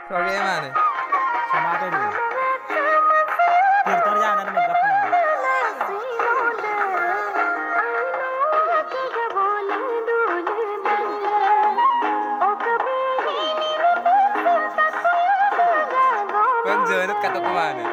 Sorry mana? समाते दो तीर्थर जाना में गप ना Penjahit kata kemana?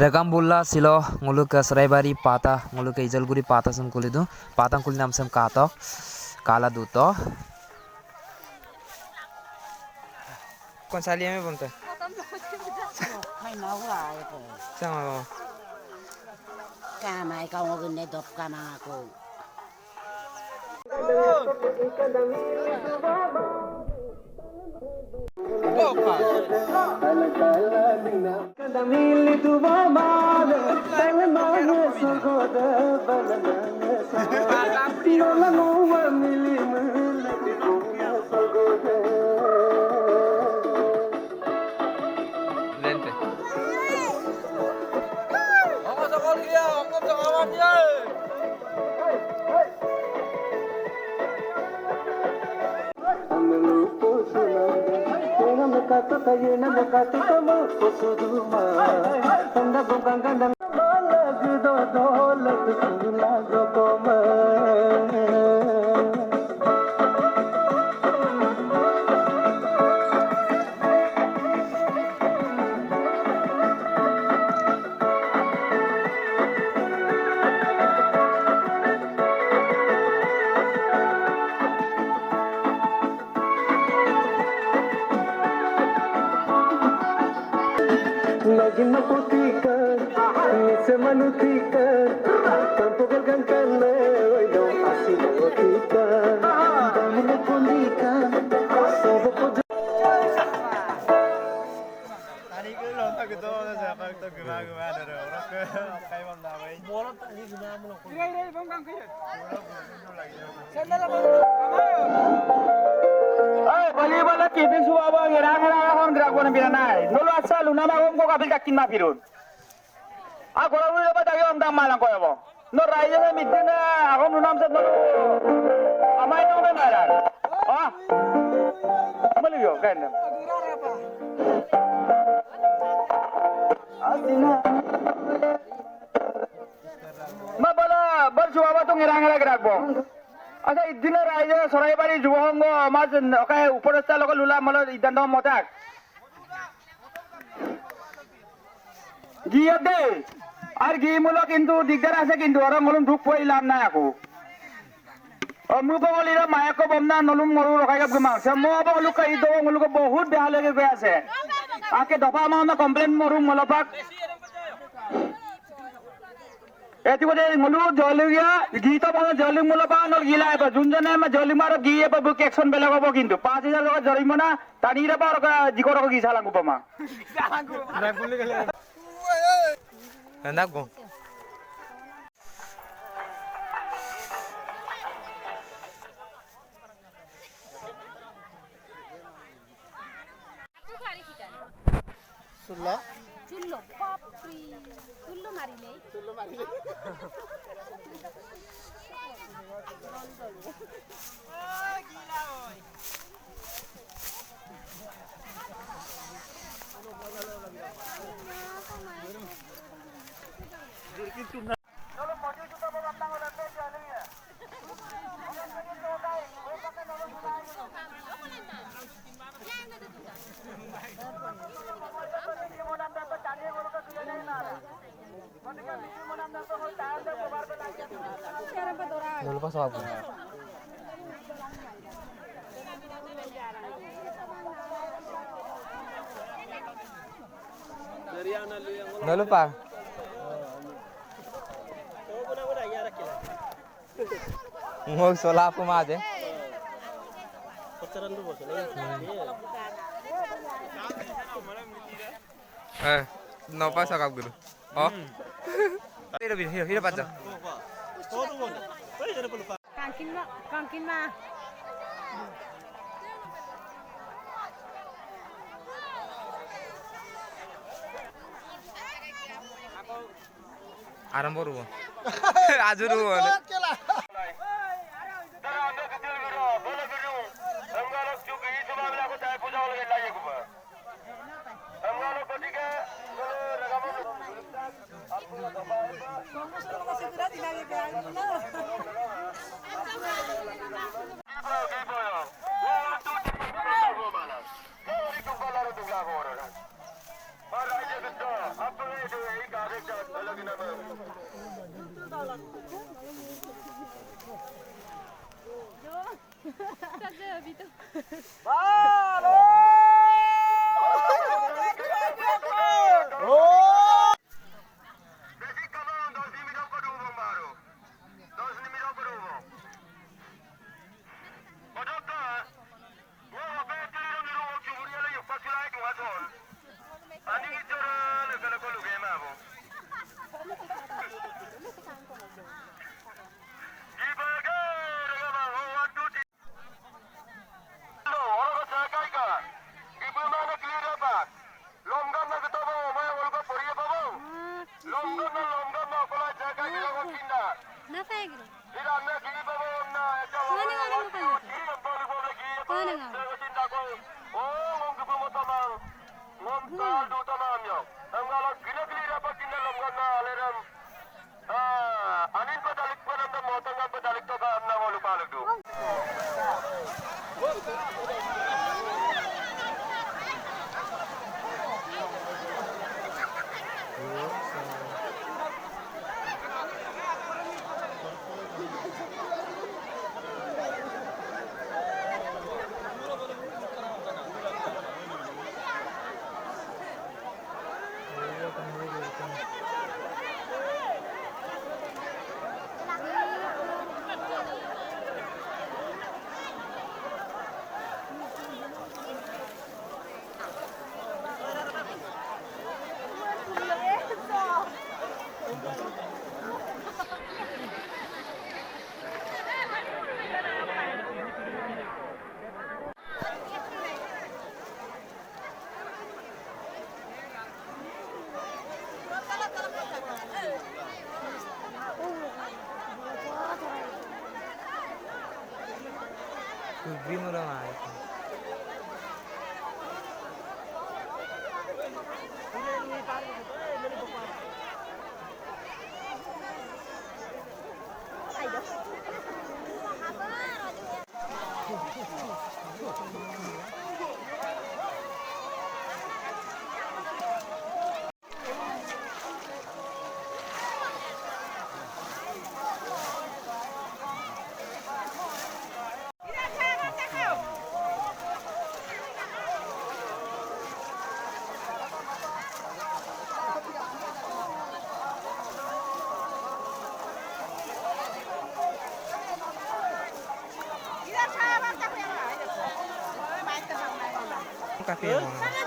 Rekam bulla silo ngulu ke Seraibari pata ngulu ke Ijalguri pata sem kulidu patang kuli nam sem katok kala duto Kau sali ame bunta? May mawala ito. Sama mo. Kamay ka mo ginedop ka mga ko. Opa. Lente. Vamos a Bolivia, vamos a Bolivia. Naging maputi ka, minsan manuti ka, tampugal kang kanay, dong asinoti ka, dami nagpundi ka, sobo po dyan. 아니 그 런다 그 도는 자가 또 그만하더라. 그렇게 가이만 나와이. 뭐라 아니 그만하면 이래 뭔가 그래. Ay, bali bala kiti suaba ngira ngira kon gra kon biranai. Nolo asa luna ma kom ko kabil kakin ma pirun. A gora wi ba dagi om dam malang ko yabo. No raije se midena akon nunam se no. Amai no be mara. Ha? Amali yo kain. Asina. Ma bala bar suaba to ngira ngira gra ko. আচ্ছা ইদিনে রাইজে সরাইবাড়ি যুবসংঘ আমার ওখানে উপদেষ্টার লগত লুলা মল ইদান্ত মতাক গিয়ে দে আর গি মূল কিন্তু দিগদার আছে কিন্তু ওরা মলুম ঢুক পড়ি লাভ নাই আকো মোৰ বগলিৰ মায়াক বমনা নলুম মৰু ৰখাই গমাছে মই বগলুক এই দো মলুক বহুত বেয়া লাগে গৈ আছে আকে দফা মাহনা কমপ্লেইন মৰু মলপাক এতি বলে মলু জলুগিয়া গীত বানা জলিং মুলপা নল গিলা এবা জুনজনে মা জলিং মার গিয়ে পাবো অ্যাকশন বেলা হবো কিন্তু 5000 টাকা জরিমানা তানিরা পার জিকর কি সালাঙ্গু পামা Anak ko. 술라? Chullo, popri, chullo marile. Chullo marile. Lupa soal apa? Nggak lupa. Mau soal apa mah aja? No pasa kap guru. Oh. Hiro baca. Kangkin mah. Aram boru. Ajuru. Napa ya gitu? Kemana nggak ada makan itu? Kemana nggak? Green orang aja. Kafe yang mana?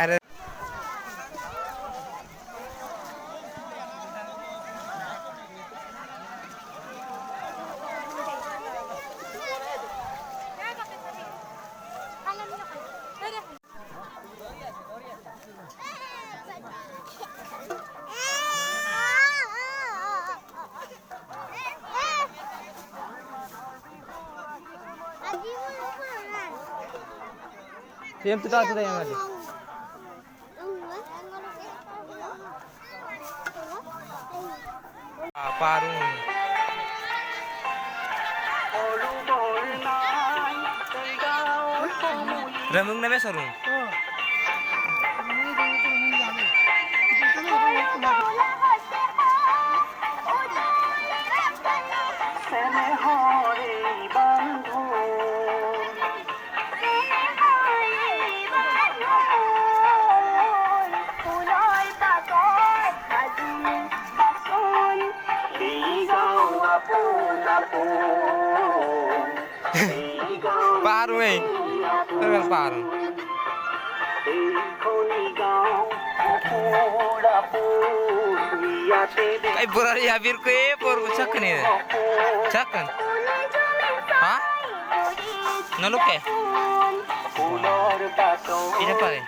Ada Yang tu tak ada yang ada. Parung. Remung na ba sarung? Parung eh. Terus parung. Ay burari habir ko eh por chakan eh. Chakan. Ha? Naluk eh. Ini apa eh?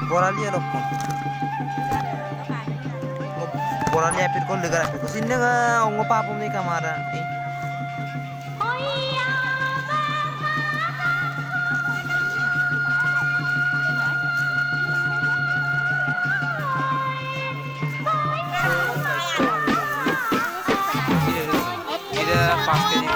Borali ya lokon. Borali apir ko legar apir ko sinne ga ongo papum ni kamara. Ida pasti ni.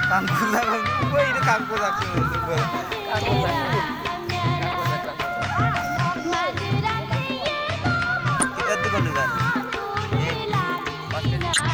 Kangkung, gue ini kangkung langsung.